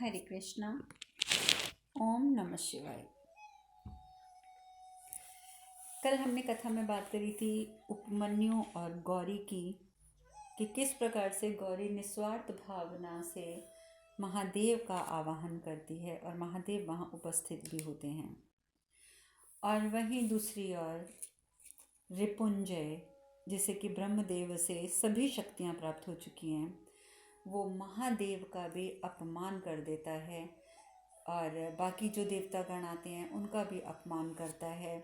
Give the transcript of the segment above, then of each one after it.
हरे कृष्णा। ओम नमः शिवाय। कल हमने कथा में बात करी थी उपमन्यु और गौरी की कि किस प्रकार से गौरी निस्वार्थ भावना से महादेव का आवाहन करती है और महादेव वहाँ उपस्थित भी होते हैं। और वहीं दूसरी ओर रिपुंजय, जिसे कि ब्रह्मदेव से सभी शक्तियाँ प्राप्त हो चुकी हैं, वो महादेव का भी अपमान कर देता है और बाकी जो देवतागण आते हैं उनका भी अपमान करता है।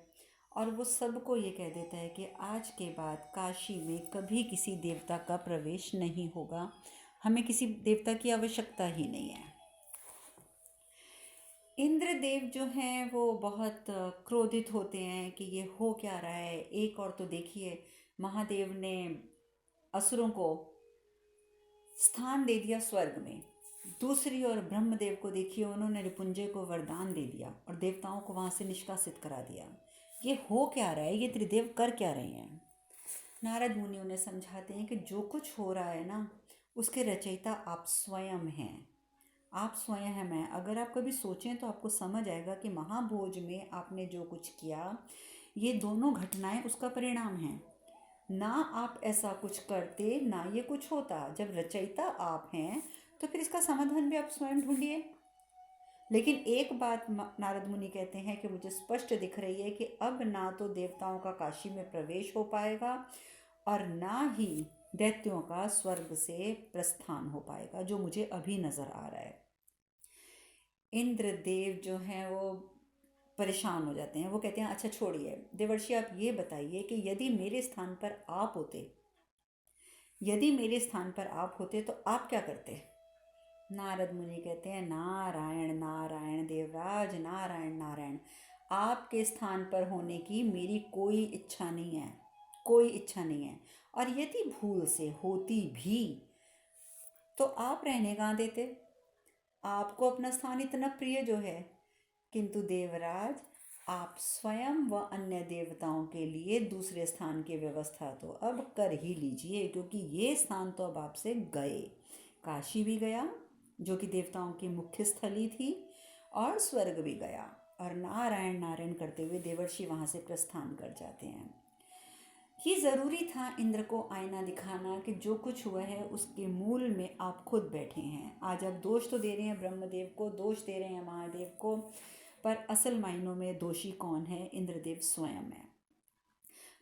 और वो सबको ये कह देता है कि आज के बाद काशी में कभी किसी देवता का प्रवेश नहीं होगा, हमें किसी देवता की आवश्यकता ही नहीं है। इंद्रदेव जो हैं वो बहुत क्रोधित होते हैं कि ये हो क्या रहा है। एक और तो देखिए, महादेव ने असुरों को स्थान दे दिया स्वर्ग में, दूसरी ओर ब्रह्मदेव को देखिए, उन्होंने रिपुंजय को वरदान दे दिया और देवताओं को वहाँ से निष्कासित करा दिया। ये हो क्या रहा है, ये त्रिदेव कर क्या रहे हैं। नारद मुनि उन्हें समझाते हैं कि जो कुछ हो रहा है ना, उसके रचयिता आप स्वयं हैं, आप स्वयं हैं। अगर आप कभी सोचें तो आपको समझ आएगा कि महाभोज में आपने जो कुछ किया, ये दोनों घटनाएं उसका परिणाम हैं। ना आप ऐसा कुछ करते ना ये कुछ होता। जब रचयिता आप हैं तो फिर इसका समाधान भी आप स्वयं ढूंढिए। लेकिन एक बात नारद मुनि कहते हैं कि मुझे स्पष्ट दिख रही है कि अब ना तो देवताओं का काशी में प्रवेश हो पाएगा और ना ही दैत्यों का स्वर्ग से प्रस्थान हो पाएगा, जो मुझे अभी नजर आ रहा है। इंद्रदेव जो हैं वो परेशान हो जाते हैं। वो कहते हैं अच्छा छोड़िए देवर्षि, आप ये बताइए कि यदि मेरे स्थान पर आप होते तो आप क्या करते। नारद मुनि कहते हैं नारायण नारायण देवराज, नारायण नारायण। आपके स्थान पर होने की मेरी कोई इच्छा नहीं है, और यदि भूल से होती भी तो आप रहने कहाँ देते। आपको अपना स्थान इतना प्रिय जो है, किंतु देवराज आप स्वयं व अन्य देवताओं के लिए दूसरे स्थान की व्यवस्था तो अब कर ही लीजिए, क्योंकि ये स्थान तो अब आपसे गए। काशी भी गया जो कि देवताओं की मुख्य स्थली थी, और स्वर्ग भी गया। और नारायण नारायण करते हुए देवर्षि वहाँ से प्रस्थान कर जाते हैं। ये ज़रूरी था इंद्र को आईना दिखाना कि जो कुछ हुआ है उसके मूल में आप खुद बैठे हैं। आज आप दोष तो दे रहे हैं ब्रह्मदेव को, दोष दे रहे हैं महादेव को, पर असल मायनों में दोषी कौन है? इंद्रदेव स्वयं है।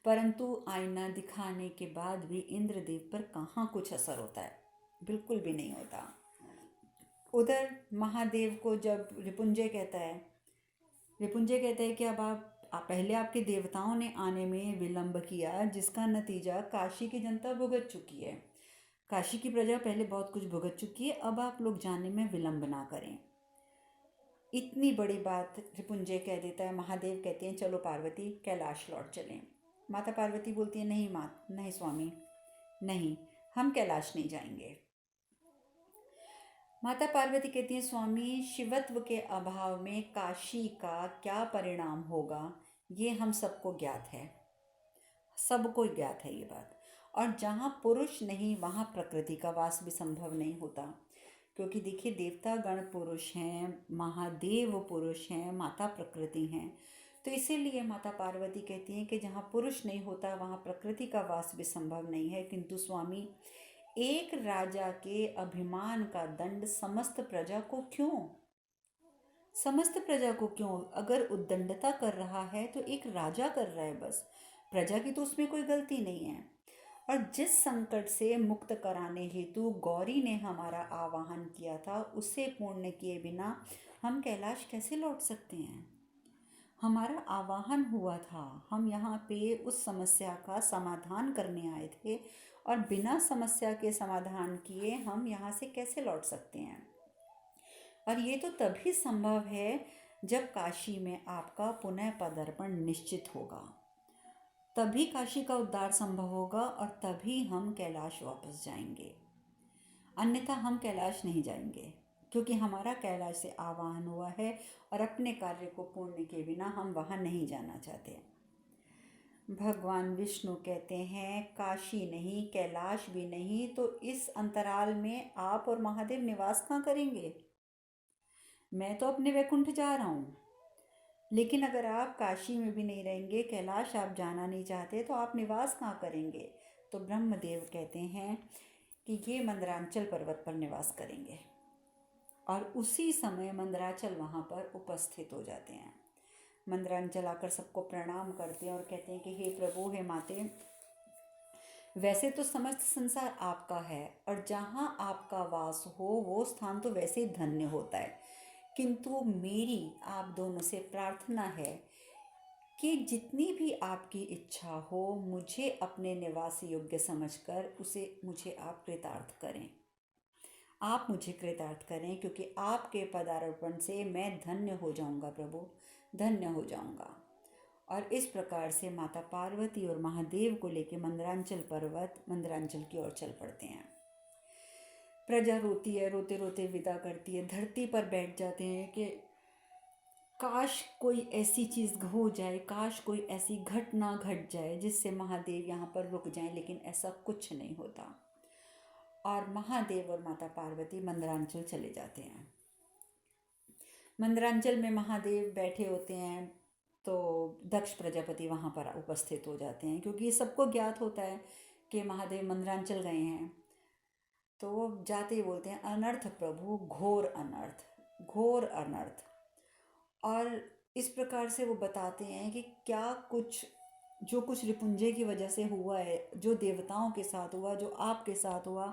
परंतु आईना दिखाने के बाद भी इंद्रदेव पर कहाँ कुछ असर होता है, बिल्कुल भी नहीं होता। उधर महादेव को जब रिपुंजय कहता है कि अब आप पहले आपके देवताओं ने आने में विलंब किया, जिसका नतीजा काशी की जनता भुगत चुकी है। काशी की प्रजा पहले बहुत कुछ भुगत चुकी है, अब आप लोग जाने में विलंब ना करें। इतनी बड़ी बात रिपुंजय कह देता है। महादेव कहते हैं चलो पार्वती कैलाश लौट चलें। माता पार्वती बोलती है नहीं स्वामी, नहीं, हम कैलाश नहीं जाएंगे। माता पार्वती कहती हैं स्वामी, शिवत्व के अभाव में काशी का क्या परिणाम होगा ये हम सबको ज्ञात है, ये बात। और जहाँ पुरुष नहीं वहाँ प्रकृति का वास भी संभव नहीं होता, क्योंकि देखिए देवता गण पुरुष हैं, महादेव पुरुष हैं, माता प्रकृति हैं। तो इसीलिए माता पार्वती कहती हैं कि जहाँ पुरुष नहीं होता वहाँ प्रकृति का वास भी संभव नहीं है। किंतु स्वामी, एक राजा के अभिमान का दंड समस्त प्रजा को क्यों? अगर उद्दंडता कर रहा है तो एक राजा कर रहा है, बस प्रजा की तो उसमें कोई गलती नहीं है। और जिस संकट से मुक्त कराने हेतु गौरी ने हमारा आवाहन किया था, उसे पूर्ण किए बिना हम कैलाश कैसे लौट सकते हैं? हमारा आवाहन हुआ था, हम यहाँ पे उस समस्या का समाधान करने आए थे, और बिना समस्या के समाधान किए हम यहाँ से कैसे लौट सकते हैं? और ये तो तभी संभव है जब काशी में आपका पुनः पदार्पण निश्चित होगा, तभी काशी का उद्धार संभव होगा, और तभी हम कैलाश वापस जाएंगे। अन्यथा हम कैलाश नहीं जाएंगे, क्योंकि हमारा कैलाश से आवाहन हुआ है और अपने कार्य को पूर्ण किए बिना हम वहाँ नहीं जाना चाहते। भगवान विष्णु कहते हैं काशी नहीं, कैलाश भी नहीं, तो इस अंतराल में आप और महादेव निवास कहाँ करेंगे? मैं तो अपने वैकुंठ जा रहा हूँ। लेकिन अगर आप काशी में भी नहीं रहेंगे, कैलाश आप जाना नहीं चाहते, तो आप निवास कहाँ करेंगे? तो ब्रह्मदेव कहते हैं कि ये मंदरांचल पर्वत पर निवास करेंगे। और उसी समय मंदराचल वहाँ पर उपस्थित हो जाते हैं। मंदरांचल आकर सबको प्रणाम करते हैं और कहते हैं कि हे प्रभु, हे माते, वैसे तो समस्त संसार आपका है और जहाँ आपका वास हो वो स्थान तो वैसे ही धन्य होता है, किंतु मेरी आप दोनों से प्रार्थना है कि जितनी भी आपकी इच्छा हो मुझे अपने निवास योग्य समझकर उसे मुझे आप कृतार्थ करें। आप मुझे कृतार्थ करें, क्योंकि आपके पदार्पण से मैं धन्य हो जाऊंगा प्रभु, धन्य हो जाऊंगा। और इस प्रकार से माता पार्वती और महादेव को लेकर मंदरांचल पर्वत मंदरांचल की ओर चल पड़ते हैं। प्रजा रोती है, रोते रोते विदा करती है, धरती पर बैठ जाते हैं कि काश कोई ऐसी चीज़ हो जाए, काश कोई ऐसी घटना घट जाए जिससे महादेव यहाँ पर रुक जाएं, लेकिन ऐसा कुछ नहीं होता। और महादेव और माता पार्वती मंदरांचल चले जाते हैं। मंदरांचल में महादेव बैठे होते हैं तो दक्ष प्रजापति वहाँ पर उपस्थित हो जाते हैं, क्योंकि सबको ज्ञात होता है कि महादेव मंदरांचल गए हैं। तो वो जाते ही बोलते हैं, अनर्थ प्रभु, घोर अनर्थ, घोर अनर्थ। और इस प्रकार से वो बताते हैं कि क्या कुछ जो कुछ रिपुंजय की वजह से हुआ है, जो देवताओं के साथ हुआ, जो आपके साथ हुआ,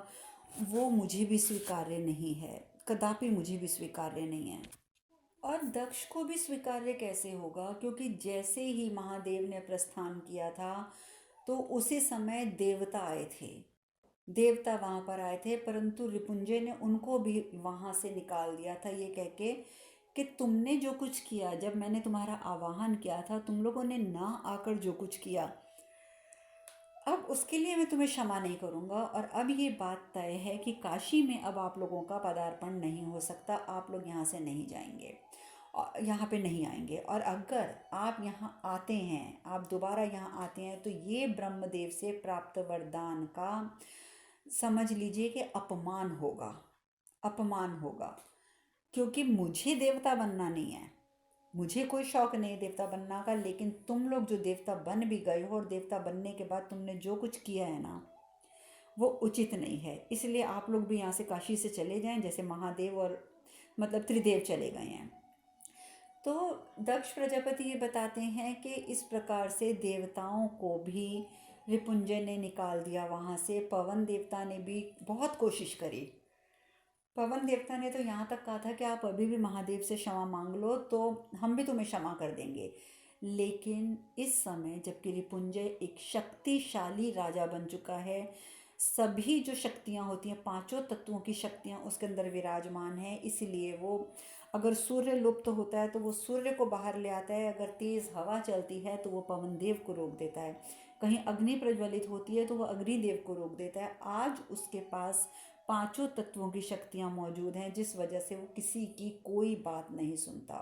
वो मुझे भी स्वीकार्य नहीं है, कदापि मुझे भी स्वीकार्य नहीं है। और दक्ष को भी स्वीकार्य कैसे होगा, क्योंकि जैसे ही महादेव ने प्रस्थान किया था तो उसी समय देवता आए थे, देवता वहाँ पर आए थे, परंतु रिपुंजय ने उनको भी वहाँ से निकाल दिया था, ये कह के कि तुमने जो कुछ किया, जब मैंने तुम्हारा आवाहन किया था, तुम लोगों ने ना आकर जो कुछ किया, अब उसके लिए मैं तुम्हें क्षमा नहीं करूँगा। और अब ये बात तय है कि काशी में अब आप लोगों का पदार्पण नहीं हो सकता, आप लोग यहाँ से नहीं जाएंगे और यहाँ पे नहीं आएंगे। और अगर आप यहाँ आते हैं, आप दोबारा यहाँ आते हैं, तो ये ब्रह्मदेव से प्राप्त वरदान का समझ लीजिए कि अपमान होगा, अपमान होगा। क्योंकि मुझे देवता बनना नहीं है, मुझे कोई शौक नहीं देवता बनना का, लेकिन तुम लोग जो देवता बन भी गए हो और देवता बनने के बाद तुमने जो कुछ किया है ना, वो उचित नहीं है। इसलिए आप लोग भी यहाँ से काशी से चले जाएं, जैसे महादेव और मतलब त्रिदेव चले गए हैं। तो दक्ष प्रजापति ये बताते हैं कि इस प्रकार से देवताओं को भी रिपुंजय ने निकाल दिया वहाँ से। पवन देवता ने भी बहुत कोशिश करी, पवन देवता ने तो यहाँ तक कहा था कि आप अभी भी महादेव से क्षमा मांग लो तो हम भी तुम्हें क्षमा कर देंगे। लेकिन इस समय जबकि रिपुंजय एक शक्तिशाली राजा बन चुका है, सभी जो शक्तियाँ होती हैं, पांचों तत्वों की शक्तियाँ उसके अंदर विराजमान है, इसलिए वो अगर सूर्य लुप्त होता है तो वो सूर्य को बाहर ले आता है, अगर तेज़ हवा चलती है तो वो पवन देव को रोक देता है, कहीं अग्नि प्रज्वलित होती है तो वह अग्निदेव को रोक देता है। आज उसके पास पांचों तत्वों की शक्तियाँ मौजूद हैं, जिस वजह से वो किसी की कोई बात नहीं सुनता,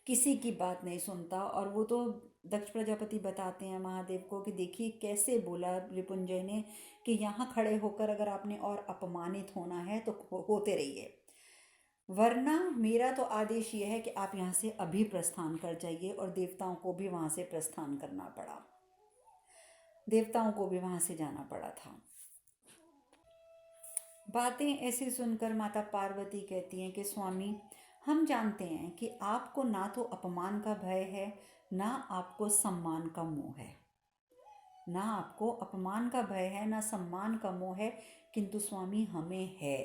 किसी की बात नहीं सुनता। और वो तो दक्ष प्रजापति बताते हैं महादेव को कि देखिए कैसे बोला रिपुंजय ने कि यहाँ खड़े होकर अगर आपने और अपमानित होना है तो होते रहिए, वरना मेरा तो आदेश ये है कि आप यहाँ से अभी प्रस्थान कर जाइए। और देवताओं को भी वहाँ से प्रस्थान करना पड़ा, देवताओं को भी वहाँ से जाना पड़ा था। बातें ऐसी सुनकर माता पार्वती कहती हैं कि स्वामी, हम जानते हैं कि आपको ना तो अपमान का भय है, ना आपको सम्मान का मोह है, ना आपको अपमान का भय है, ना सम्मान का मोह है, किंतु स्वामी हमें है,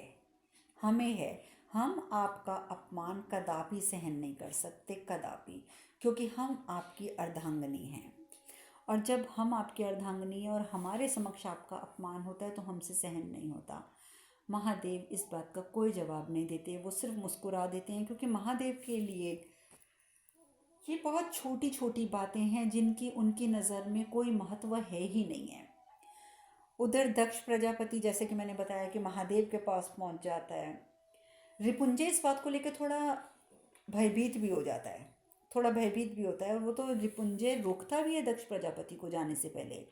हमें है। हम आपका अपमान कदापि सहन नहीं कर सकते, कदापि, क्योंकि हम आपकी अर्धांगिनी हैं। और जब हम आपकी अर्धांगिनी हैं और हमारे समक्ष आपका अपमान होता है तो हमसे सहन नहीं होता। महादेव इस बात का कोई जवाब नहीं देते, वो सिर्फ मुस्कुरा देते हैं, क्योंकि महादेव के लिए ये बहुत छोटी छोटी बातें हैं जिनकी उनकी नज़र में कोई महत्व है ही नहीं है। उधर दक्ष प्रजापति, जैसे कि मैंने बताया, कि महादेव के पास पहुंच जाता है। रिपुंजय इस बात को लेकर थोड़ा भयभीत भी हो जाता है, थोड़ा भयभीत भी होता है। वो तो रिपुंजय रोकता भी है दक्ष प्रजापति को जाने से पहले,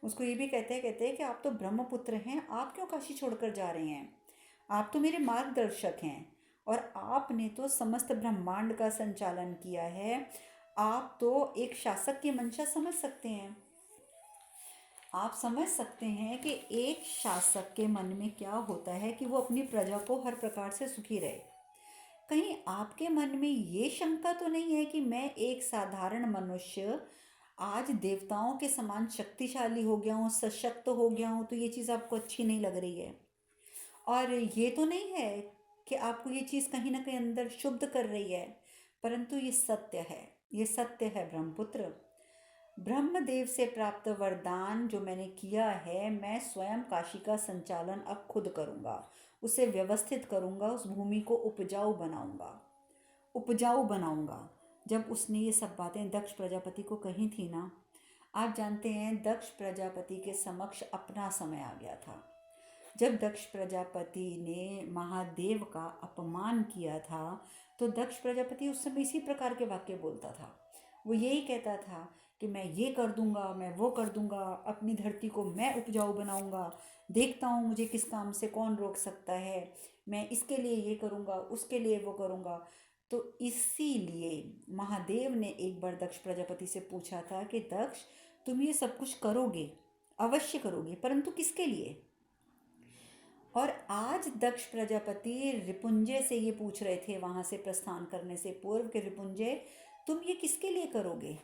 उसको ये भी कहते हैं कि आप तो ब्रह्मपुत्र हैं, आप क्यों काशी छोड़कर जा रहे हैं, आप तो मेरे मार्गदर्शक हैं और आपने तो समस्त ब्रह्मांड का संचालन किया है। आप तो एक शासक की मंशा समझ सकते हैं। आप समझ सकते हैं कि एक शासक के मन में क्या होता है कि वो अपनी प्रजा को हर प्रकार से सुखी रहे। कहीं आपके मन में ये शंका तो नहीं है कि मैं एक साधारण मनुष्य आज देवताओं के समान शक्तिशाली हो गया हूँ, सशक्त हो गया हूँ, तो ये चीज़ आपको अच्छी नहीं लग रही है? और ये तो नहीं है कि आपको ये चीज़ कहीं ना कहीं अंदर शुद्ध कर रही है, परंतु ये सत्य है। ये सत्य है ब्रह्मपुत्र। ब्रह्मदेव से प्राप्त वरदान जो मैंने किया है, मैं स्वयं काशी का संचालन अब खुद करूँगा, उसे व्यवस्थित करूँगा, उस भूमि को उपजाऊ बनाऊँगा, उपजाऊ बनाऊँगा। जब उसने ये सब बातें दक्ष प्रजापति को कही थी ना, आप जानते हैं दक्ष प्रजापति के समक्ष अपना समय आ गया था। जब दक्ष प्रजापति ने महादेव का अपमान किया था, तो दक्ष प्रजापति उस समय इसी प्रकार के वाक्य बोलता था। वो यही कहता था कि मैं ये कर दूंगा, मैं वो कर दूंगा, अपनी धरती को मैं उपजाऊ बनाऊंगा, देखता हूँ मुझे किस काम से कौन रोक सकता है, मैं इसके लिए ये करूँगा, उसके लिए वो करूँगा। तो इसीलिए महादेव ने एक बार दक्ष प्रजापति से पूछा था कि दक्ष, तुम ये सब कुछ करोगे, अवश्य करोगे, परंतु किसके लिए? और आज दक्ष प्रजापति रिपुंजय से ये पूछ रहे थे वहां से प्रस्थान करने से पूर्व कि रिपुंजय, तुम ये किसके लिए करोगे,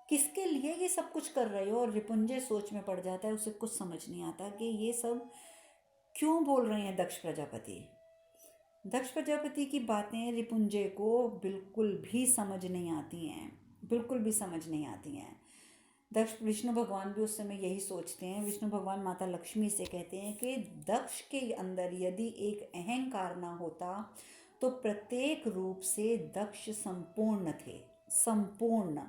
किसके लिए ये सब कुछ कर रहे हो? और रिपुंजय सोच में पड़ जाता है, उसे कुछ समझ नहीं आता कि ये सब क्यों बोल रहे हैं दक्ष प्रजापति। दक्ष प्रजापति की बातें रिपुंजय को बिल्कुल भी समझ नहीं आती हैं, बिल्कुल भी समझ नहीं आती हैं। दक्ष विष्णु भगवान भी उस समय यही सोचते हैं। विष्णु भगवान माता लक्ष्मी से कहते हैं कि दक्ष के अंदर यदि एक अहंकार ना होता तो प्रत्येक रूप से दक्ष संपूर्ण थे, संपूर्ण।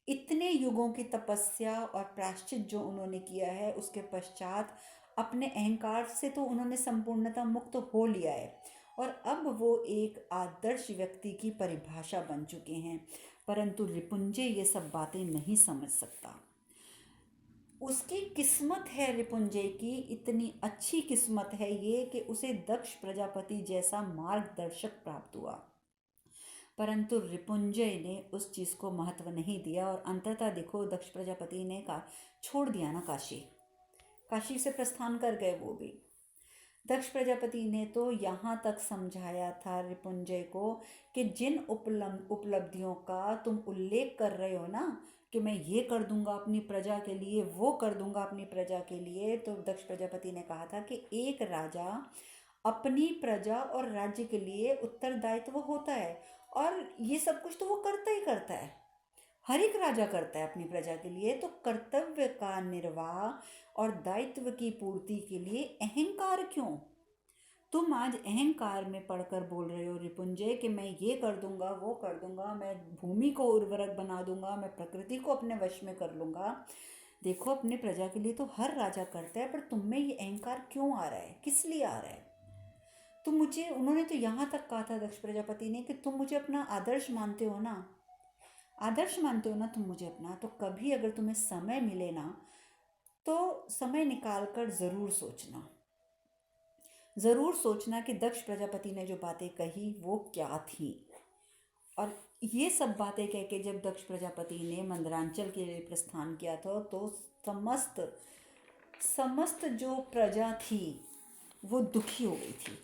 इतने युगों की तपस्या और प्रायश्चित जो उन्होंने किया है, उसके पश्चात अपने अहंकार से तो उन्होंने संपूर्णता मुक्त हो लिया है, और अब वो एक आदर्श व्यक्ति की परिभाषा बन चुके हैं। परंतु रिपुंजय ये सब बातें नहीं समझ सकता। उसकी किस्मत है, रिपुंजय की इतनी अच्छी किस्मत है ये कि उसे दक्ष प्रजापति जैसा मार्गदर्शक प्राप्त हुआ। परंतु रिपुंजय ने उस चीज़ को महत्व नहीं दिया, और अंततः देखो दक्ष प्रजापति ने का छोड़ दिया ना काशी, काशी से प्रस्थान कर गए वो भी। दक्ष प्रजापति ने तो यहाँ तक समझाया था रिपुंजय को कि जिन उपलब्धियों का तुम उल्लेख कर रहे हो ना कि मैं ये कर दूंगा अपनी प्रजा के लिए, वो कर दूंगा अपनी प्रजा के लिए, तो दक्ष प्रजापति ने कहा था कि एक राजा अपनी प्रजा और राज्य के लिए उत्तरदायित्व होता है, और ये सब कुछ तो वो करता ही करता है, हर एक राजा करता है अपनी प्रजा के लिए। तो कर्तव्य का निर्वाह और दायित्व की पूर्ति के लिए अहंकार क्यों? तुम आज अहंकार में पढ़कर बोल रहे हो रिपुंजय कि मैं ये कर दूंगा, वो कर दूंगा, मैं भूमि को उर्वरक बना दूंगा, मैं प्रकृति को अपने वश में कर लूंगा। देखो अपने प्रजा के लिए तो हर राजा करता है, पर तुम में ये अहंकार क्यों आ रहा है, किस लिए आ रहा है? तुम मुझे, उन्होंने तो यहाँ तक कहा था दक्ष प्रजापति ने कि तुम मुझे अपना आदर्श मानते हो ना, आदर्श मानते हो ना तुम मुझे अपना, तो कभी अगर तुम्हें समय मिले ना तो समय निकाल कर ज़रूर सोचना, ज़रूर सोचना कि दक्ष प्रजापति ने जो बातें कही वो क्या थी। और ये सब बातें कह के जब दक्ष प्रजापति ने मंदरांचल के लिए प्रस्थान किया था, तो समस्त समस्त जो प्रजा थी वो दुखी हो गई थी,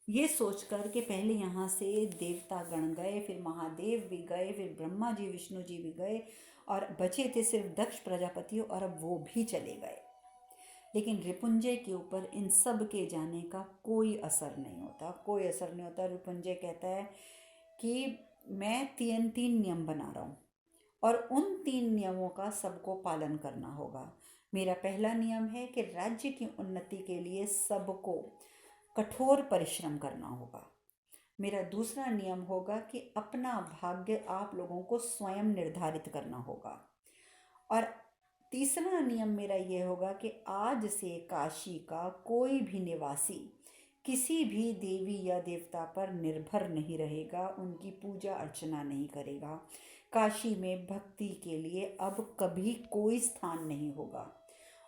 ये सोचकर कि पहले यहाँ से देवता गण गए, फिर महादेव भी गए, फिर ब्रह्मा जी विष्णु जी भी गए, और बचे थे सिर्फ दक्ष प्रजापति, और अब वो भी चले गए। लेकिन रिपुंजय के ऊपर इन सब के जाने का कोई असर नहीं होता, कोई असर नहीं होता। रिपुंजय कहता है कि मैं तीन तीन नियम बना रहा हूँ, और उन 3 नियमों का सबको पालन करना होगा। मेरा पहला नियम है कि राज्य की उन्नति के लिए सबको कठोर परिश्रम करना होगा। मेरा दूसरा नियम होगा कि अपना भाग्य आप लोगों को स्वयं निर्धारित करना होगा। और तीसरा नियम मेरा ये होगा कि आज से काशी का कोई भी निवासी किसी भी देवी या देवता पर निर्भर नहीं रहेगा, उनकी पूजा अर्चना नहीं करेगा। काशी में भक्ति के लिए अब कभी कोई स्थान नहीं होगा,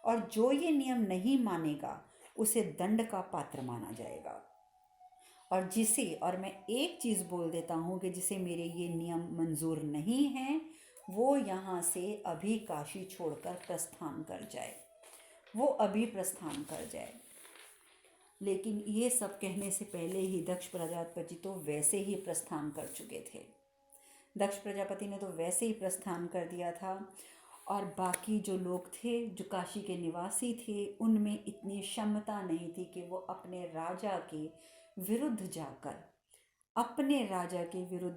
और जो ये नियम नहीं मानेगा उसे दंड का पात्र माना जाएगा। और मैं एक चीज़ बोल देता हूँ कि जिसे मेरे ये नियम मंजूर नहीं हैं, वो यहाँ से अभी काशी छोड़कर प्रस्थान कर जाए, वो अभी प्रस्थान कर जाए। लेकिन ये सब कहने से पहले ही दक्ष प्रजापति तो वैसे ही प्रस्थान कर चुके थे। दक्ष प्रजापति ने तो वैसे ही प्रस्थान कर दिया था, और बाकी जो लोग थे, जो काशी के निवासी थे, उनमें इतनी क्षमता नहीं थी कि वो अपने राजा के विरुद्ध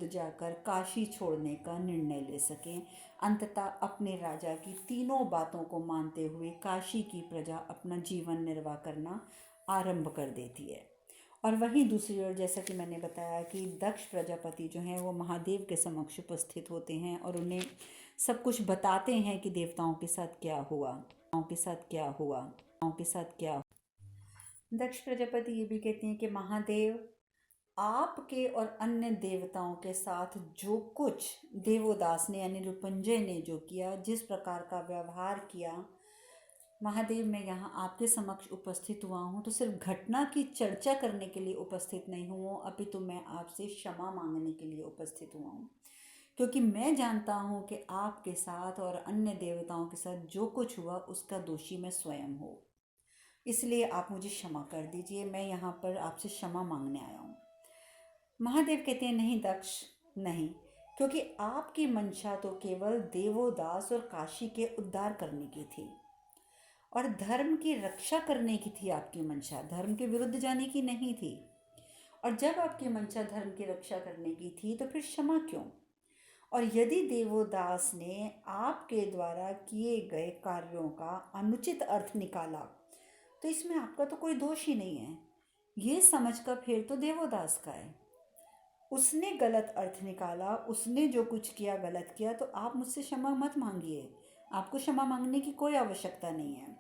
जाकर काशी छोड़ने का निर्णय ले सकें। अंततः अपने राजा की तीनों बातों को मानते हुए काशी की प्रजा अपना जीवन निर्वाह करना आरंभ कर देती है। और वहीं दूसरी ओर, जैसा कि मैंने बताया कि दक्ष प्रजापति जो हैं वो महादेव के समक्ष उपस्थित होते हैं और उन्हें सब कुछ बताते हैं कि देवताओं के साथ क्या हुआ, दक्ष प्रजापति ये भी कहते हैं कि महादेव, आपके और अन्य देवताओं के साथ जो कुछ देवोदास ने यानी नृपुंजय ने जो किया, जिस प्रकार का व्यवहार किया, महादेव मैं यहाँ आपके समक्ष उपस्थित हुआ हूँ तो सिर्फ घटना की चर्चा करने के लिए उपस्थित नहीं हुआ, अपितु मैं आपसे क्षमा मांगने के लिए उपस्थित हुआ हूँ, क्योंकि मैं जानता हूँ कि आपके साथ और अन्य देवताओं के साथ जो कुछ हुआ उसका दोषी मैं स्वयं हूँ। इसलिए आप मुझे क्षमा कर दीजिए, मैं यहाँ पर आपसे क्षमा मांगने आया हूँ। महादेव कहते हैं नहीं दक्ष, नहीं, क्योंकि आपकी मंशा तो केवल देवोदास और काशी के उद्धार करने की थी और धर्म की रक्षा करने की थी। आपकी मंशा धर्म के विरुद्ध जाने की नहीं थी। और जब आपकी मंशा धर्म की रक्षा करने की थी तो फिर क्षमा क्यों? और यदि देवोदास ने आपके द्वारा किए गए कार्यों का अनुचित अर्थ निकाला तो इसमें आपका तो कोई दोष ही नहीं है। ये समझ का फेर तो देवोदास का है। उसने गलत अर्थ निकाला, उसने जो कुछ किया गलत किया, तो आप मुझसे क्षमा मत मांगिए, आपको क्षमा मांगने की कोई आवश्यकता नहीं है।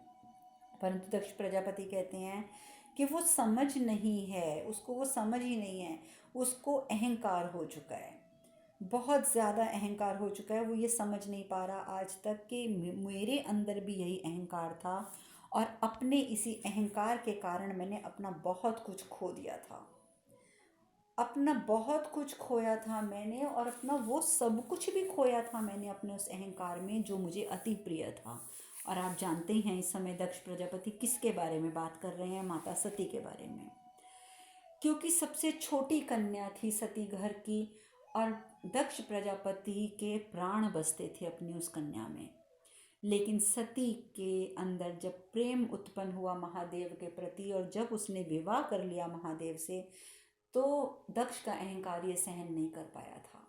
परंतु दक्ष प्रजापति कहते हैं कि वो समझ नहीं है, उसको वो समझ ही नहीं है, उसको अहंकार हो चुका है, बहुत ज़्यादा अहंकार हो चुका है। वो ये समझ नहीं पा रहा आज तक कि मेरे अंदर भी यही अहंकार था और अपने इसी अहंकार के कारण मैंने अपना बहुत कुछ खो दिया था, अपना बहुत कुछ खोया था मैंने, और अपना वो सब कुछ भी खोया था मैंने अपने उस अहंकार में जो मुझे अति प्रिय था। और आप जानते हैं इस समय दक्ष प्रजापति किसके बारे में बात कर रहे हैं? माता सती के बारे में, क्योंकि सबसे छोटी कन्या थी सती घर की, और दक्ष प्रजापति के प्राण बसते थे अपनी उस कन्या में। लेकिन सती के अंदर जब प्रेम उत्पन्न हुआ महादेव के प्रति और जब उसने विवाह कर लिया महादेव से, तो दक्ष का अहंकार ये सहन नहीं कर पाया था।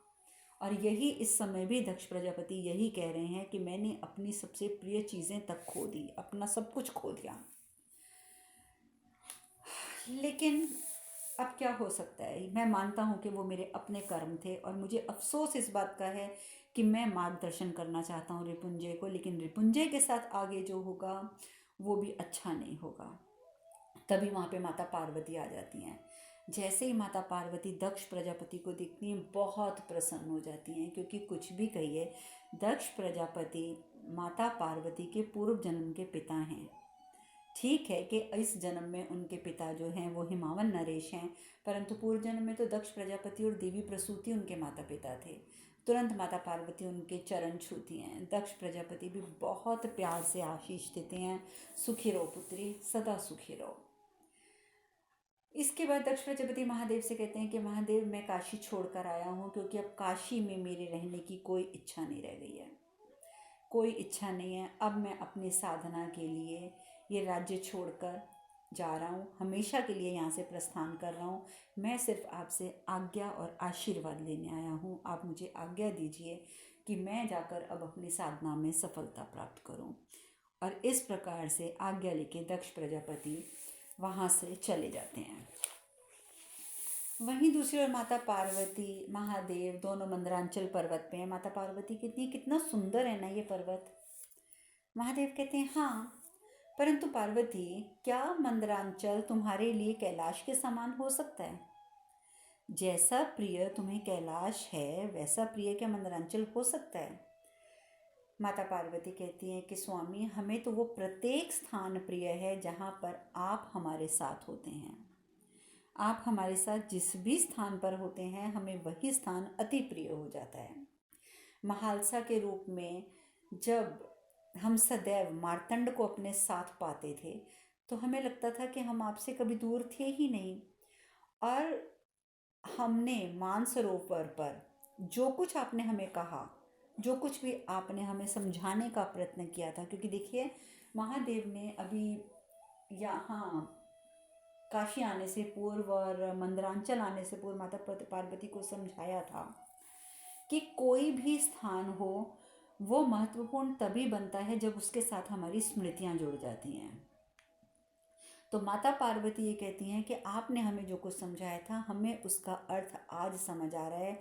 और यही इस समय भी दक्ष प्रजापति यही कह रहे हैं कि मैंने अपनी सबसे प्रिय चीज़ें तक खो दी, अपना सब कुछ खो दिया। लेकिन अब क्या हो सकता है? मैं मानता हूँ कि वो मेरे अपने कर्म थे और मुझे अफसोस इस बात का है कि मैं मार्गदर्शन करना चाहता हूँ रिपुंजय को, लेकिन रिपुंजय के साथ आगे जो होगा वो भी अच्छा नहीं होगा। तभी वहाँ पे माता पार्वती आ जाती हैं। जैसे ही माता पार्वती दक्ष प्रजापति को दिखती हैं बहुत प्रसन्न हो जाती हैं, क्योंकि कुछ भी कहिए दक्ष प्रजापति माता पार्वती के पूर्व जन्म के पिता हैं। ठीक है कि इस जन्म में उनके पिता जो हैं वो हिमावन नरेश हैं, परंतु पूर्व जन्म में तो दक्ष प्रजापति और देवी प्रसूति उनके माता पिता थे। तुरंत माता पार्वती उनके चरण छूती हैं। दक्ष प्रजापति भी बहुत प्यार से आशीष देते हैं, सुखी रहो पुत्री, सदा सुखी रहो। इसके बाद दक्ष प्रजापति महादेव से कहते हैं कि महादेव मैं काशी छोड़कर आया हूँ, क्योंकि अब काशी में मेरे रहने की कोई इच्छा नहीं रह गई है, कोई इच्छा नहीं है। अब मैं अपनी साधना के लिए ये राज्य छोड़कर जा रहा हूँ, हमेशा के लिए यहाँ से प्रस्थान कर रहा हूँ। मैं सिर्फ आपसे आज्ञा और आशीर्वाद लेने आया हूँ। आप मुझे आज्ञा दीजिए कि मैं जाकर अब अपनी साधना में सफलता प्राप्त करूँ। और इस प्रकार से आज्ञा लेके दक्ष प्रजापति वहाँ से चले जाते हैं। वहीं दूसरी ओर माता पार्वती महादेव दोनों मंदरांचल पर्वत पे हैं। माता पार्वती कितना सुंदर है ना ये पर्वत। महादेव कहते हैं हाँ, परंतु पार्वती क्या मंदरांचल तुम्हारे लिए कैलाश के समान हो सकता है? जैसा प्रिय तुम्हें कैलाश है वैसा प्रिय क्या मंदरांचल हो सकता है? माता पार्वती कहती हैं कि स्वामी हमें तो वो प्रत्येक स्थान प्रिय है जहाँ पर आप हमारे साथ होते हैं। आप हमारे साथ जिस भी स्थान पर होते हैं हमें वही स्थान अति प्रिय हो जाता है। महालसा के रूप में जब हम सदैव मार्तंड को अपने साथ पाते थे तो हमें लगता था कि हम आपसे कभी दूर थे ही नहीं। और हमने मानसरोवर पर जो कुछ आपने हमें कहा, जो कुछ भी आपने हमें समझाने का प्रयत्न किया था, क्योंकि देखिए महादेव ने अभी यहाँ काशी आने से पूर्व और मंदरांचल आने से पूर्व माता पार्वती को समझाया था कि कोई भी स्थान हो वो महत्वपूर्ण तभी बनता है जब उसके साथ हमारी स्मृतियाँ जुड़ जाती हैं। तो माता पार्वती ये कहती हैं कि आपने हमें जो कुछ समझाया था हमें उसका अर्थ आज समझ आ रहा है।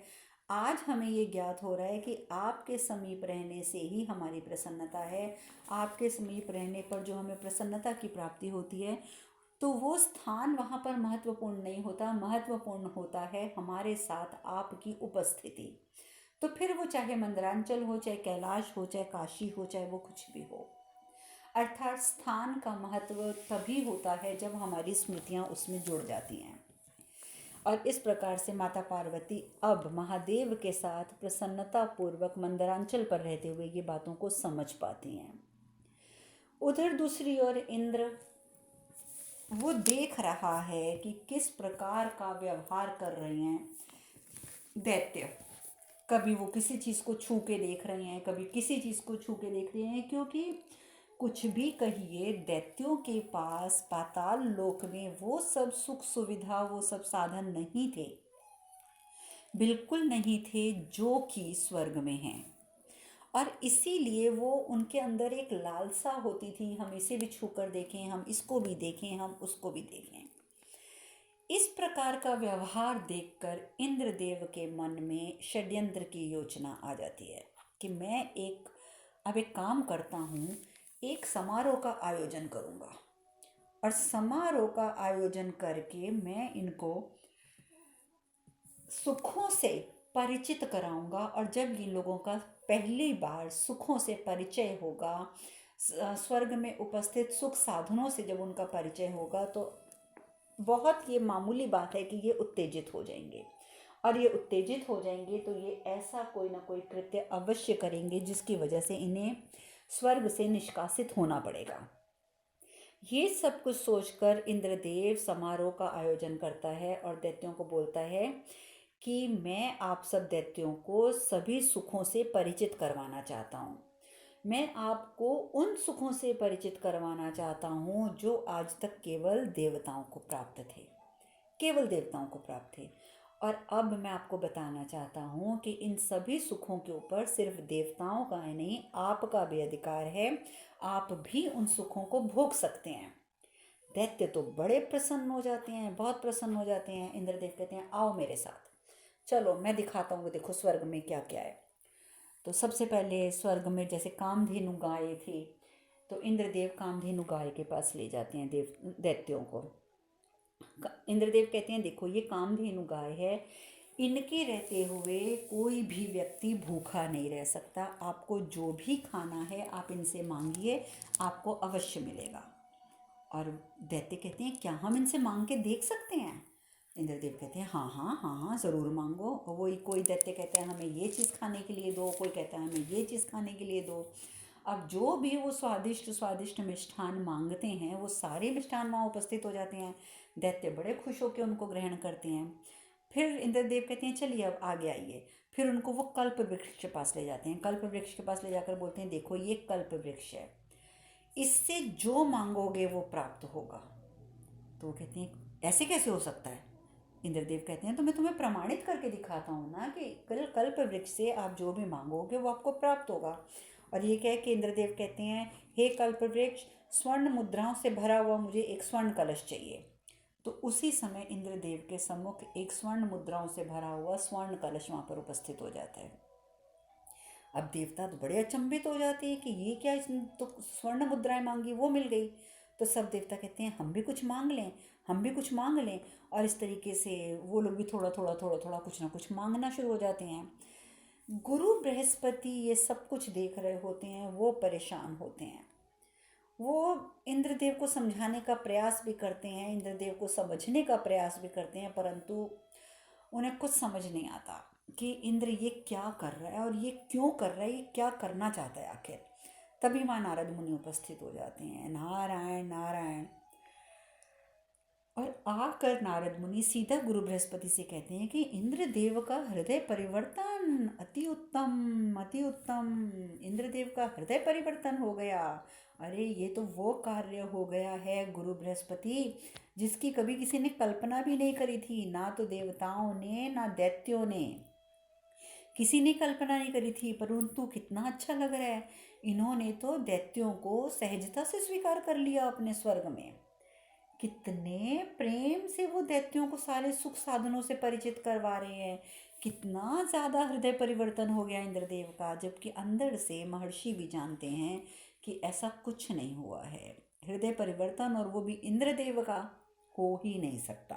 आज हमें ये ज्ञात हो रहा है कि आपके समीप रहने से ही हमारी प्रसन्नता है। आपके समीप रहने पर जो हमें प्रसन्नता की प्राप्ति होती है तो वो स्थान वहाँ पर महत्वपूर्ण नहीं होता, महत्वपूर्ण होता है हमारे साथ आपकी उपस्थिति। तो फिर वो चाहे मंदरांचल हो, चाहे कैलाश हो, चाहे काशी हो, चाहे वो कुछ भी हो, अर्थात स्थान का महत्व तभी होता है जब हमारी स्मृतियाँ उसमें जुड़ जाती हैं। और इस प्रकार से माता पार्वती अब महादेव के साथ प्रसन्नता पूर्वक मंदरांचल पर रहते हुए ये बातों को समझ पाती हैं। उधर दूसरी ओर इंद्र वो देख रहा है कि किस प्रकार का व्यवहार कर रहे हैं दैत्य। कभी वो किसी चीज़ को छू के देख रहे हैं, कभी किसी चीज़ को छू के देख रहे हैं, क्योंकि कुछ भी कहिए दैत्यों के पास पाताल लोक में वो सब सुख सुविधा, वो सब साधन नहीं थे, बिल्कुल नहीं थे जो कि स्वर्ग में हैं। और इसीलिए वो उनके अंदर एक लालसा होती थी, हम इसे भी छू कर देखें, हम इसको भी देखें, हम उसको भी देखें। इस प्रकार का व्यवहार देखकर इंद्रदेव के मन में षड्यंत्र की योजना आ जाती है कि मैं अब एक काम करता हूँ, एक समारोह का आयोजन करूँगा और समारोह का आयोजन करके मैं इनको सुखों से परिचित कराऊंगा। और जब इन लोगों का पहली बार सुखों से परिचय होगा, स्वर्ग में उपस्थित सुख साधनों से जब उनका परिचय होगा तो बहुत ये मामूली बात है कि ये उत्तेजित हो जाएंगे। और ये उत्तेजित हो जाएंगे तो ये ऐसा कोई ना कोई कृत्य अवश्य करेंगे जिसकी वजह से इन्हें स्वर्ग से निष्कासित होना पड़ेगा। ये सब कुछ सोचकर इंद्रदेव समारोह का आयोजन करता है और दैत्यों को बोलता है कि मैं आप सब दैत्यों को सभी सुखों से परिचित करवाना चाहता हूँ। मैं आपको उन सुखों से परिचित करवाना चाहता हूँ जो आज तक केवल देवताओं को प्राप्त थे, केवल देवताओं को प्राप्त थे। और अब मैं आपको बताना चाहता हूँ कि इन सभी सुखों के ऊपर सिर्फ देवताओं का ही नहीं, आपका भी अधिकार है, आप भी उन सुखों को भोग सकते हैं। दैत्य तो बड़े प्रसन्न हो जाते हैं, बहुत प्रसन्न हो जाते हैं। इंद्रदेव कहते हैं आओ मेरे साथ, चलो मैं दिखाता हूँ देखो स्वर्ग में क्या क्या है। तो सबसे पहले स्वर्ग में जैसे कामधेनु गाय थी तो इंद्रदेव कामधेनु गाय के पास ले जाते हैं दैत्यों को। इंद्रदेव कहते हैं देखो ये कामधेनु गाय है, इनके रहते हुए कोई भी व्यक्ति भूखा नहीं रह सकता। आपको जो भी खाना है आप इनसे मांगिए, आपको अवश्य मिलेगा। और दैत्य कहते हैं क्या हम इनसे मांग के देख सकते हैं? इंद्रदेव कहते हैं हाँ हाँ हाँ हाँ ज़रूर मांगो। और वही कोई दैत्य कहता है हमें ये चीज़ खाने के लिए दो, कोई कहता है हमें ये चीज़ खाने के लिए दो। अब जो भी वो स्वादिष्ट स्वादिष्ट मिष्ठान मांगते हैं वो सारे मिष्ठान वहाँ उपस्थित हो जाते हैं। दैत्य बड़े खुश होकर उनको ग्रहण करते हैं। फिर इंद्रदेव कहते हैं चलिए अब आगे आइए। फिर उनको वो कल्प वृक्ष के पास ले जाते हैं। कल्प वृक्ष के पास ले जाकर बोलते हैं देखो ये कल्प वृक्ष है, इससे जो मांगोगे वो प्राप्त होगा। तो वो कहते हैं ऐसे कैसे हो सकता है? इंद्रदेव कहते हैं तो मैं तुम्हें प्रमाणित करके दिखाता हूँ ना कि कल्प वृक्ष से आप जो भी मांगोगे वो आपको प्राप्त होगा। और ये कह के इंद्रदेव कहते हैं हे कल्प वृक्ष, स्वर्ण मुद्राओं से भरा हुआ मुझे एक स्वर्ण कलश चाहिए। तो उसी समय इंद्रदेव के सम्मुख एक स्वर्ण मुद्राओं से भरा हुआ स्वर्ण कलश वहाँ पर उपस्थित हो जाता है। अब देवता तो बड़े अचंभित हो जाते हैं कि ये क्या, इसने तो स्वर्ण मुद्राएं मांगी वो मिल गई। तो सब देवता कहते हैं हम भी कुछ मांग लें, हम भी कुछ मांग लें। और इस तरीके से वो लोग भी थोड़ा थोड़ा थोड़ा थोड़ा कुछ ना कुछ मांगना शुरू हो जाते हैं। गुरु बृहस्पति ये सब कुछ देख रहे होते हैं, वो परेशान होते हैं। वो इंद्रदेव को समझाने का प्रयास भी करते हैं, इंद्रदेव को समझने का प्रयास भी करते हैं, परंतु उन्हें कुछ समझ नहीं आता कि इंद्र ये क्या कर रहा है और ये क्यों कर रहा है, ये क्या करना चाहता है आखिर। तभी वहाँ नारद मुनि उपस्थित हो जाते हैं। नारायण नारायण। और आकर नारद मुनि सीधा गुरु बृहस्पति से कहते हैं कि इंद्रदेव का हृदय परिवर्तन अति उत्तम, अति उत्तम। इंद्रदेव का हृदय परिवर्तन हो गया। अरे ये तो वो कार्य हो गया है गुरु बृहस्पति जिसकी कभी किसी ने कल्पना भी नहीं करी थी। ना तो देवताओं ने ना दैत्यों ने, किसी ने कल्पना नहीं करी थी, परंतु कितना अच्छा लग रहा है। इन्होंने तो दैत्यों को सहजता से स्वीकार कर लिया अपने स्वर्ग में। कितने प्रेम से वो दैत्यों को सारे सुख साधनों से परिचित करवा रहे हैं। कितना ज़्यादा हृदय परिवर्तन हो गया इंद्रदेव का, जबकि अंदर से महर्षि भी जानते हैं कि ऐसा कुछ नहीं हुआ है। हृदय परिवर्तन, और वो भी इंद्रदेव का, हो ही नहीं सकता।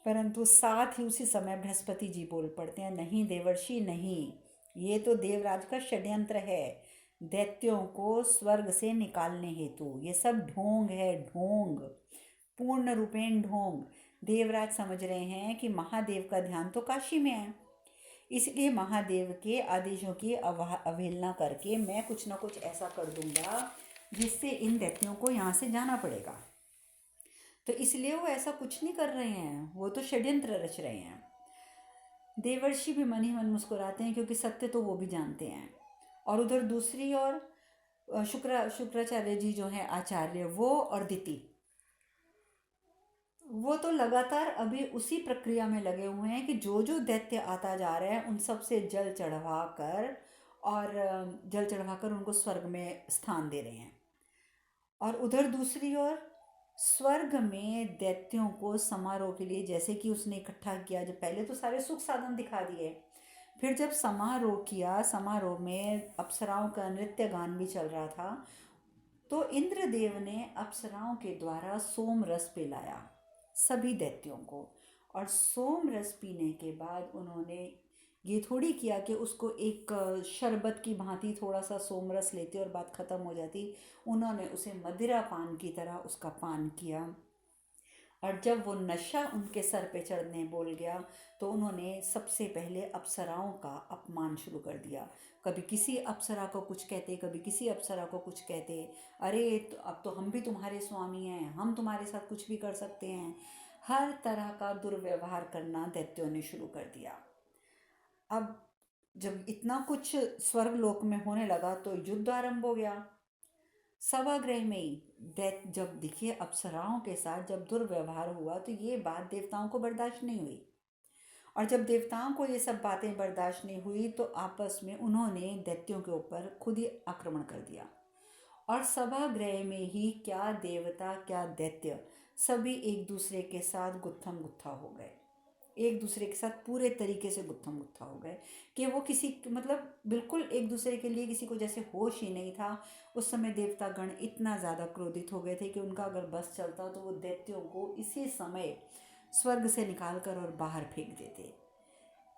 परंतु साथ ही उसी समय बृहस्पति जी बोल पड़ते हैं, नहीं देवर्षि नहीं, ये तो देवराज का षड्यंत्र है दैत्यों को स्वर्ग से निकालने हेतु। ये सब ढोंग है, ढोंग, पूर्ण रूपेण ढोंग। देवराज समझ रहे हैं कि महादेव का ध्यान तो काशी में है, इसलिए महादेव के आदेशों की अवहेलना करके मैं कुछ ना कुछ ऐसा कर दूंगा जिससे इन दैत्यों को यहाँ से जाना पड़ेगा। तो इसलिए वो ऐसा कुछ नहीं कर रहे हैं, वो तो षड्यंत्र रच रहे हैं। देवर्षि भी मन ही मन मुस्कुराते हैं, क्योंकि सत्य तो वो भी जानते हैं। और उधर दूसरी ओर शुक्राचार्य जी जो हैं आचार्य, वो और दिति, वो तो लगातार अभी उसी प्रक्रिया में लगे हुए हैं कि जो जो दैत्य आता जा रहा है उन सब से जल चढ़वाकर उनको स्वर्ग में स्थान दे रहे हैं। और उधर दूसरी ओर स्वर्ग में दैत्यों को समारोह के लिए, जैसे कि उसने इकट्ठा किया, जब पहले तो सारे सुख साधन दिखा दिए, फिर जब समारोह किया, समारोह में अप्सराओं का नृत्य गान भी चल रहा था, तो इंद्रदेव ने अप्सराओं के द्वारा सोम रस पिलाया सभी दैत्यों को। और सोम रस पीने के बाद उन्होंने ये थोड़ी किया कि उसको एक शरबत की भांति थोड़ा सा सोम रस लेते और बात ख़त्म हो जाती। उन्होंने उसे मदिरा पान की तरह उसका पान किया। और जब वो नशा उनके सर पे चढ़ने बोल गया, तो उन्होंने सबसे पहले अप्सराओं का अपमान शुरू कर दिया। कभी किसी अप्सरा को कुछ कहते, कभी किसी अप्सरा को कुछ कहते। अरे तो अब तो हम भी तुम्हारे स्वामी हैं, हम तुम्हारे साथ कुछ भी कर सकते हैं। हर तरह का दुर्व्यवहार करना दैत्यों ने शुरू कर दिया। अब जब इतना कुछ स्वर्गलोक में होने लगा तो युद्ध आरंभ हो गया। सभागृह में ही दैत्य जब दिखे अप्सराओं के साथ जब दुर्व्यवहार हुआ, तो ये बात देवताओं को बर्दाश्त नहीं हुई। और जब देवताओं को ये सब बातें बर्दाश्त नहीं हुई, तो आपस में उन्होंने दैत्यों के ऊपर खुद ही आक्रमण कर दिया। और सभागृह में ही क्या देवता क्या दैत्य, सभी एक दूसरे के साथ गुत्थम गुत्था हो गए। एक दूसरे के साथ पूरे तरीके से गुत्थम गुत्था हो गए कि वो किसी, मतलब बिल्कुल एक दूसरे के लिए किसी को जैसे होश ही नहीं था। उस समय देवतागण इतना ज़्यादा क्रोधित हो गए थे कि उनका अगर बस चलता तो वो दैत्यों को इसी समय स्वर्ग से निकाल कर और बाहर फेंक देते।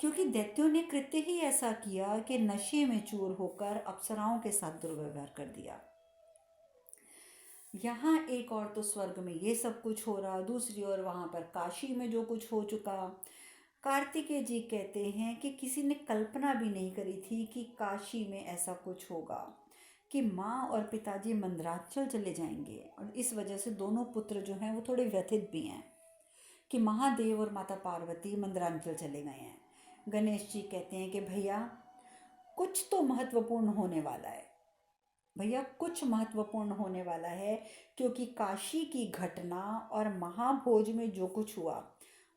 क्योंकि दैत्यों ने कृत्य ही ऐसा किया कि नशे में चूर होकर अप्सराओं के साथ दुर्व्यवहार कर दिया। यहाँ एक और तो स्वर्ग में ये सब कुछ हो रहा, दूसरी ओर वहाँ पर काशी में जो कुछ हो चुका। कार्तिकेय जी कहते हैं कि किसी ने कल्पना भी नहीं करी थी कि काशी में ऐसा कुछ होगा, कि माँ और पिताजी मंदराचल चले जाएंगे। और इस वजह से दोनों पुत्र जो हैं वो थोड़े व्यथित भी हैं कि महादेव और माता पार्वती मंदराचल चले गए हैं। गणेश जी कहते हैं कि भैया कुछ तो महत्वपूर्ण होने वाला है, भैया कुछ महत्वपूर्ण होने वाला है, क्योंकि काशी की घटना और महाभोज में जो कुछ हुआ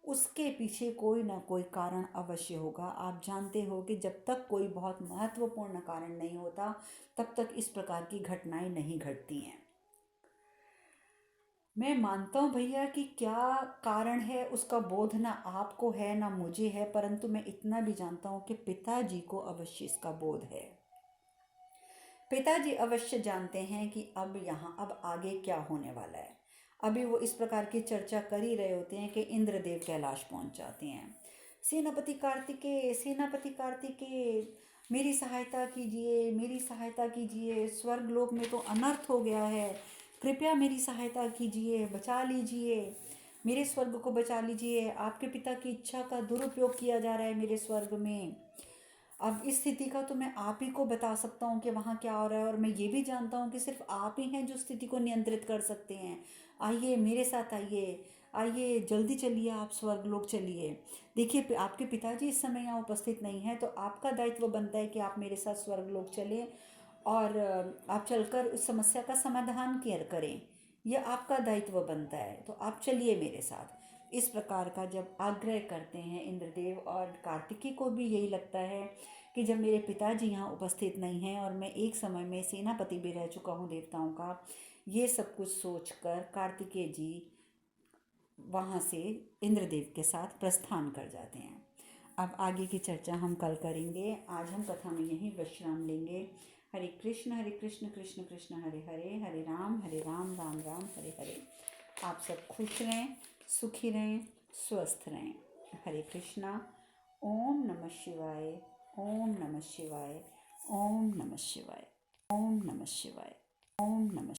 उसके पीछे कोई ना कोई कारण अवश्य होगा। आप जानते हो कि जब तक कोई बहुत महत्वपूर्ण कारण नहीं होता तब तक इस प्रकार की घटनाएं नहीं घटती हैं। मैं मानता हूँ भैया कि क्या कारण है उसका बोध ना आपको है ना मुझे है, परंतु मैं इतना भी जानता हूँ कि पिताजी को अवश्य इसका बोध है। पिताजी अवश्य जानते हैं कि अब आगे क्या होने वाला है। अभी वो इस प्रकार की चर्चा कर ही रहे होते हैं कि इंद्रदेव कैलाश पहुंच जाते हैं। सेनापति कार्तिकेय, सेनापति कार्तिकेय, मेरी सहायता कीजिए, मेरी सहायता कीजिए, स्वर्गलोक में तो अनर्थ हो गया है, कृपया मेरी सहायता कीजिए, बचा लीजिए, मेरे स्वर्ग को बचा लीजिए, आपके पिता की इच्छा का दुरुपयोग किया जा रहा है मेरे स्वर्ग में। अब इस स्थिति का तो मैं आप ही को बता सकता हूँ कि वहाँ क्या हो रहा है, और मैं ये भी जानता हूँ कि सिर्फ आप ही हैं जो स्थिति को नियंत्रित कर सकते हैं। आइए मेरे साथ, आइए आइए, जल्दी चलिए, आप स्वर्गलोक चलिए। देखिए आपके पिताजी इस समय यहाँ उपस्थित नहीं है, तो आपका दायित्व बनता है कि आप मेरे साथ स्वर्गलोक चलें और आप चलकर उस समस्या का समाधान केयर करें। यह आपका दायित्व बनता है, तो आप चलिए मेरे साथ। इस प्रकार का जब आग्रह करते हैं इंद्रदेव, और कार्तिकेय को भी यही लगता है कि जब मेरे पिताजी यहाँ उपस्थित नहीं हैं और मैं एक समय में सेनापति भी रह चुका हूँ देवताओं का, ये सब कुछ सोचकर कार्तिकेय जी वहाँ से इंद्रदेव के साथ प्रस्थान कर जाते हैं। अब आगे की चर्चा हम कल करेंगे। आज हम कथा में यहीं विश्राम लेंगे। हरे कृष्ण कृष्ण कृष्ण हरे हरे, हरे राम राम राम हरे हरे। आप सब खुश रहें, सुखी रहें, स्वस्थ रहें। हरे कृष्णा। ओम नमः शिवाय, ओम नमः शिवाय, ओम नमः शिवाय, ओम नमः शिवाय, ओम नमः